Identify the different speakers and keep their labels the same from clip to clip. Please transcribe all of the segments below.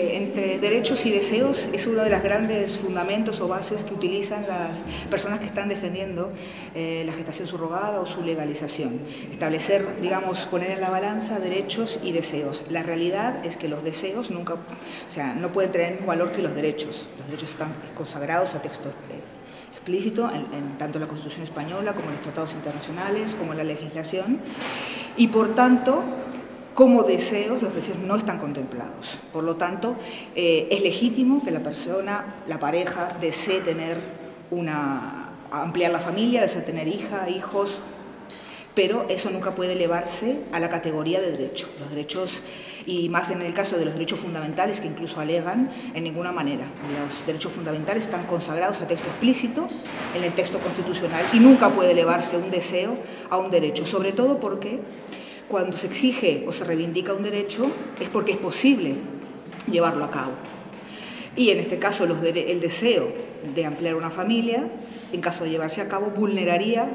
Speaker 1: Entre derechos y deseos es uno de los grandes fundamentos o bases que utilizan las personas que están defendiendo la gestación subrogada o su legalización. Establecer, digamos, poner en la balanza derechos y deseos. La realidad es que los deseos nunca, no pueden tener el mismo valor que los derechos. Los derechos están consagrados a texto explícito en tanto la Constitución española como en los tratados internacionales, como en la legislación, y por tanto, como deseos, los deseos no están contemplados. Por lo tanto, es legítimo que la persona, la pareja, desee ampliar la familia, desee tener hijos, pero eso nunca puede elevarse a la categoría de derecho. Los derechos, y más en el caso de los derechos fundamentales, que incluso alegan, en ninguna manera. Los derechos fundamentales están consagrados a texto explícito en el texto constitucional y nunca puede elevarse un deseo a un derecho, sobre todo porque cuando se exige o se reivindica un derecho es porque es posible llevarlo a cabo. Y en este caso el deseo de ampliar una familia, en caso de llevarse a cabo, vulneraría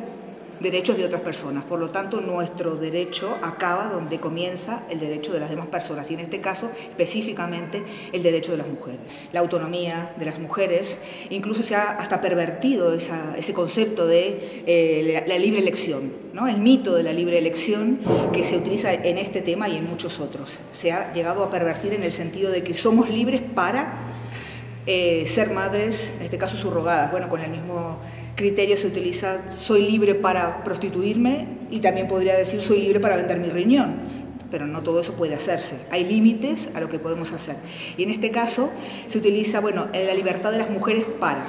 Speaker 1: derechos de otras personas. Por lo tanto, nuestro derecho acaba donde comienza el derecho de las demás personas y en este caso específicamente el derecho de las mujeres. La autonomía de las mujeres, incluso se ha hasta pervertido ese concepto de la libre elección, ¿no? El mito de la libre elección que se utiliza en este tema y en muchos otros. Se ha llegado a pervertir en el sentido de que somos libres para ser madres, en este caso subrogadas. Bueno, con el mismo criterio se utiliza soy libre para prostituirme y también podría decir soy libre para vender mi riñón, pero no todo eso puede hacerse. Hay límites a lo que podemos hacer. Y en este caso se utiliza, la libertad de las mujeres para,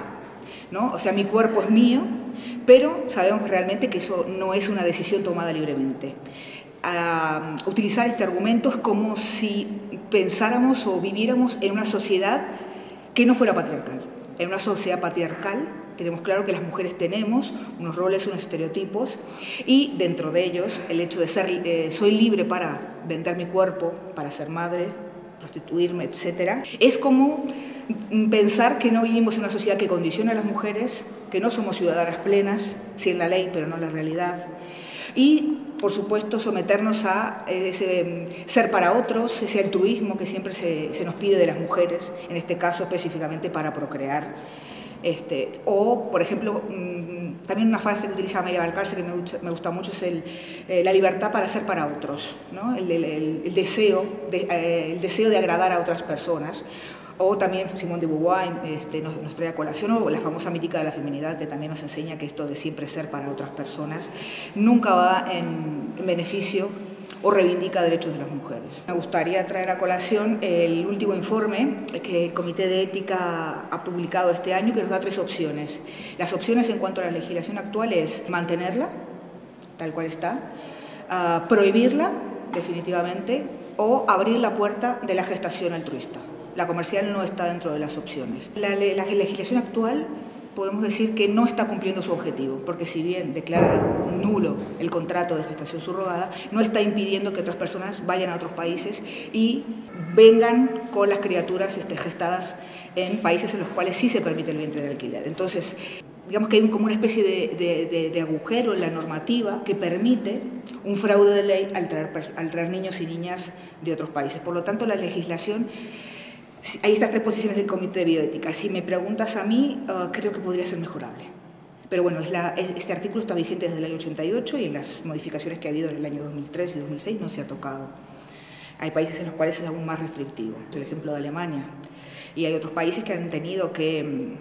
Speaker 1: ¿no? O sea, mi cuerpo es mío, pero sabemos realmente que eso no es una decisión tomada libremente. Utilizar este argumento es como si pensáramos o viviéramos en una sociedad que no fuera patriarcal. En una sociedad patriarcal tenemos claro que las mujeres tenemos unos roles, unos estereotipos y dentro de ellos el hecho de ser, soy libre para vender mi cuerpo, para ser madre, prostituirme, etc. Es como pensar que no vivimos en una sociedad que condiciona a las mujeres, que no somos ciudadanas plenas, sí en la ley pero no en la realidad. Y, por supuesto, someternos a ese ser para otros, ese altruismo que siempre se nos pide de las mujeres, en este caso específicamente para procrear. O, por ejemplo, también una frase que utiliza Amelia Valcárcel que me gusta mucho es la libertad para ser para otros, ¿no? el deseo de agradar a otras personas. O también Simone de Beauvoir nos trae a colación, o la famosa mítica de la feminidad, que también nos enseña que esto de siempre ser para otras personas nunca va en beneficio o reivindica derechos de las mujeres. Me gustaría traer a colación el último informe que el Comité de Ética ha publicado este año, que nos da 3 opciones. Las opciones en cuanto a la legislación actual es mantenerla, tal cual está, prohibirla definitivamente, o abrir la puerta de la gestación altruista. La comercial no está dentro de las opciones. La legislación actual podemos decir que no está cumpliendo su objetivo, porque si bien declara nulo el contrato de gestación subrogada, no está impidiendo que otras personas vayan a otros países y vengan con las criaturas gestadas en países en los cuales sí se permite el vientre de alquiler. Entonces, digamos que hay como una especie de agujero en la normativa que permite un fraude de ley al traer niños y niñas de otros países. Por lo tanto, la legislación, hay estas 3 posiciones del Comité de Bioética. Si me preguntas a mí, creo que podría ser mejorable. Pero bueno, este artículo está vigente desde el año 88 y en las modificaciones que ha habido en el año 2003 y 2006 no se ha tocado. Hay países en los cuales es aún más restrictivo, es el ejemplo de Alemania. Y hay otros países que han tenido que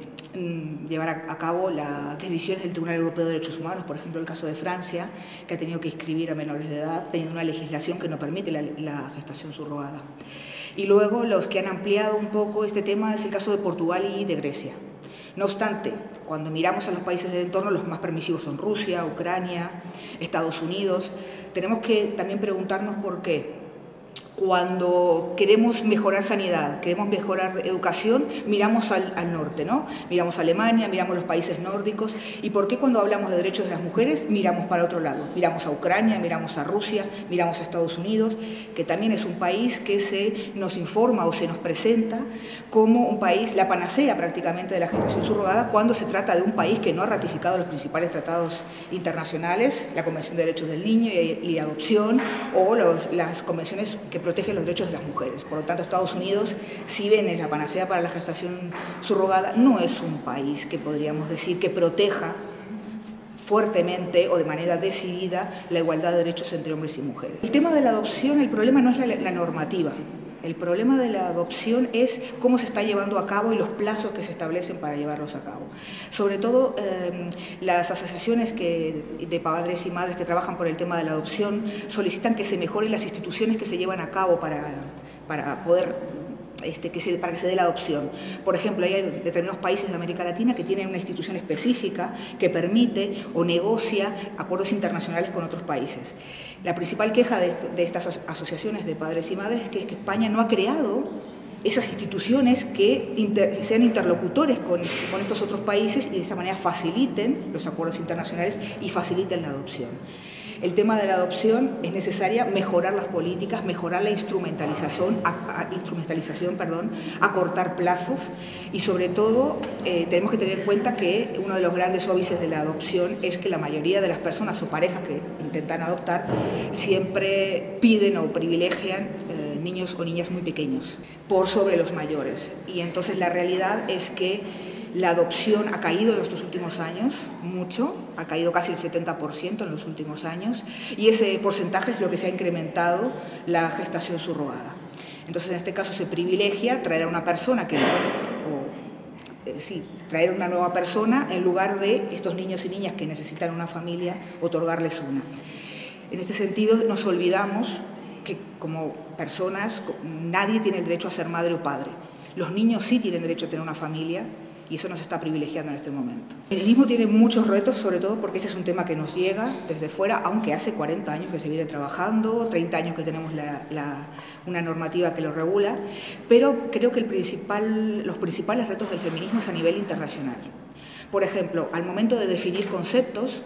Speaker 1: llevar a cabo las decisiones del Tribunal Europeo de Derechos Humanos, por ejemplo el caso de Francia, que ha tenido que inscribir a menores de edad, teniendo una legislación que no permite la gestación subrogada. Y luego los que han ampliado un poco este tema es el caso de Portugal y de Grecia. No obstante, cuando miramos a los países del entorno, los más permisivos son Rusia, Ucrania, Estados Unidos. Tenemos que también preguntarnos por qué. Cuando queremos mejorar sanidad, queremos mejorar educación, miramos al norte, ¿no? Miramos a Alemania, miramos los países nórdicos. ¿Y por qué cuando hablamos de derechos de las mujeres miramos para otro lado? Miramos a Ucrania, miramos a Rusia, miramos a Estados Unidos, que también es un país que se nos informa o se nos presenta como un país, la panacea prácticamente de la gestación subrogada, cuando se trata de un país que no ha ratificado los principales tratados internacionales, la Convención de Derechos del Niño y Adopción, o las convenciones que protege los derechos de las mujeres. Por lo tanto, Estados Unidos, si bien es la panacea para la gestación subrogada, no es un país que podríamos decir que proteja fuertemente o de manera decidida la igualdad de derechos entre hombres y mujeres. El tema de la adopción, el problema no es la normativa. El problema de la adopción es cómo se está llevando a cabo y los plazos que se establecen para llevarlos a cabo. Sobre todo, las asociaciones de padres y madres que trabajan por el tema de la adopción solicitan que se mejoren las instituciones que se llevan a cabo para poder para que se dé la adopción. Por ejemplo, hay determinados países de América Latina que tienen una institución específica que permite o negocia acuerdos internacionales con otros países. La principal queja de estas asociaciones de padres y madres es que España no ha creado esas instituciones que sean interlocutores con estos otros países y de esta manera faciliten los acuerdos internacionales y faciliten la adopción. El tema de la adopción es necesaria mejorar las políticas, mejorar la instrumentalización, acortar plazos y sobre todo tenemos que tener en cuenta que uno de los grandes óbices de la adopción es que la mayoría de las personas o parejas que intentan adoptar siempre piden o privilegian niños o niñas muy pequeños por sobre los mayores y entonces la realidad es que la adopción ha caído en estos últimos años, mucho, ha caído casi el 70% en los últimos años y ese porcentaje es lo que se ha incrementado la gestación subrogada. Entonces, en este caso se privilegia traer a una persona traer una nueva persona en lugar de estos niños y niñas que necesitan una familia, otorgarles una. En este sentido, nos olvidamos que como personas nadie tiene el derecho a ser madre o padre. Los niños sí tienen derecho a tener una familia, y eso nos está privilegiando en este momento. El feminismo tiene muchos retos, sobre todo porque este es un tema que nos llega desde fuera, aunque hace 40 años que se viene trabajando, 30 años que tenemos una normativa que lo regula, pero creo que los principales retos del feminismo es a nivel internacional. Por ejemplo, al momento de definir conceptos,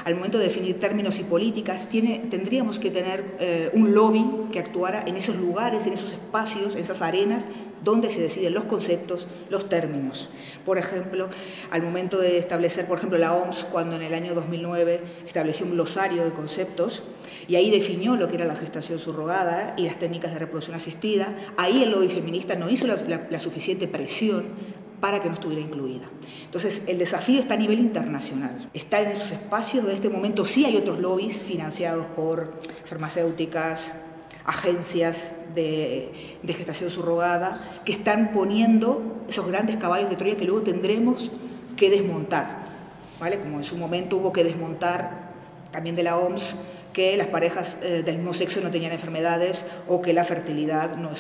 Speaker 1: al momento de definir términos y políticas, tendríamos que tener un lobby que actuara en esos lugares, en esos espacios, en esas arenas donde se deciden los conceptos, los términos. Por ejemplo, al momento de establecer, por ejemplo, la OMS, cuando en el año 2009 estableció un glosario de conceptos y ahí definió lo que era la gestación subrogada y las técnicas de reproducción asistida, ahí el lobby feminista no hizo la suficiente presión para que no estuviera incluida. Entonces, el desafío está a nivel internacional. Estar en esos espacios donde en este momento sí hay otros lobbies financiados por farmacéuticas, agencias de gestación subrogada, que están poniendo esos grandes caballos de Troya que luego tendremos que desmontar, ¿vale? Como en su momento hubo que desmontar también de la OMS que las parejas del mismo sexo no tenían enfermedades o que la infertilidad no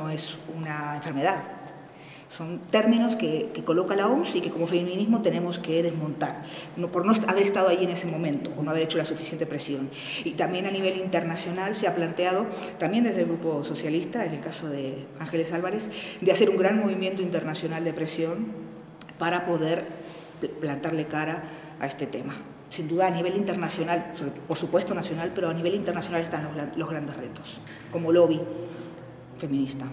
Speaker 1: es una enfermedad. Son términos que coloca la OMS y que como feminismo tenemos que desmontar, por no haber estado ahí en ese momento o no haber hecho la suficiente presión. Y también a nivel internacional se ha planteado, también desde el Grupo Socialista, en el caso de Ángeles Álvarez, de hacer un gran movimiento internacional de presión para poder plantarle cara a este tema. Sin duda a nivel internacional, por supuesto nacional, pero a nivel internacional están los grandes retos, como lobby feminista.